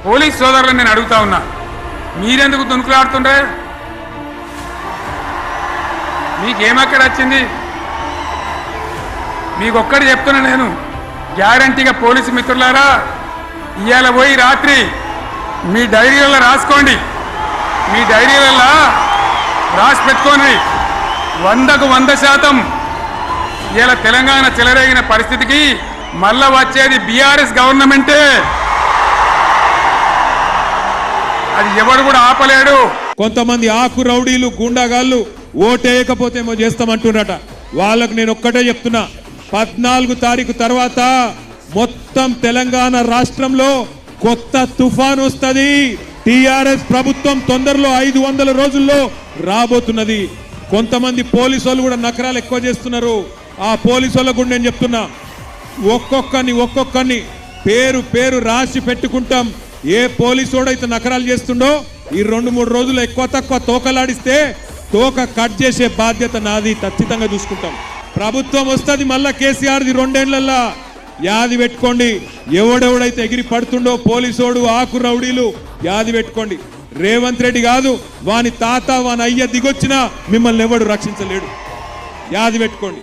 Police సోదరులను నేను అడుగుతా ఉన్నా, మీరెందుకు దునుకులాడుతుండే? మీకేమక్కడ వచ్చింది? మీకొక్కటి చెప్తున్నా నేను, గ్యారంటీగా పోలీసు మిత్రులారా, ఇవాళ పోయి రాత్రి మీ డైరీలలో రాసుకోండి, మీ డైరీలలో రాసి పెట్టుకోండి. 100కు 100% ఇలా తెలంగాణ చెలరేగిన పరిస్థితికి మళ్ళా వచ్చేది బీఆర్ఎస్ గవర్నమెంటే. అది ఎవరు కూడా ఆపలేడు. కొంతమంది ఆకు రౌడీలు గుండాగాళ్ళు ఓటేయకపోతే ఏమో చేస్తామంటున్నట. వాళ్ళకు నేను ఒక్కటే చెప్తున్నా, 14 తారీఖు తర్వాత మొత్తం తెలంగాణ రాష్ట్రంలో కొత్త తుఫాన్ వస్తుంది. టిఆర్ఎస్ ప్రభుత్వం తొందరలో 500 రోజుల్లో రాబోతున్నది. కొంతమంది పోలీసు వాళ్ళు కూడా నకరాలు ఎక్కువ చేస్తున్నారు. ఆ పోలీసు వాళ్ళకు కూడా నేను చెప్తున్నా, ఒక్కొక్కరిని పేరు పేరు రాసి పెట్టుకుంటాం. ఏ పోలీసోడు అయితే నకరాలు చేస్తుండో ఈ 2-3 రోజులు ఎక్కువ తక్కువ తోకలాడిస్తే తోక కట్ చేసే బాధ్యత నాది, ఖచ్చితంగా చూసుకుంటాం. ప్రభుత్వం వస్తుంది మళ్ళా కేసీఆర్ది 2 ఏళ్లల్లా. యాది పెట్టుకోండి, ఎవడెవడైతే ఎగిరి పడుతుండో పోలీసోడు ఆకు రౌడీలు యాది పెట్టుకోండి. రేవంత్ రెడ్డి కాదు, వాని తాత వాని అయ్య దిగొచ్చినా మిమ్మల్ని ఎవడు రక్షించలేడు. యాది పెట్టుకోండి.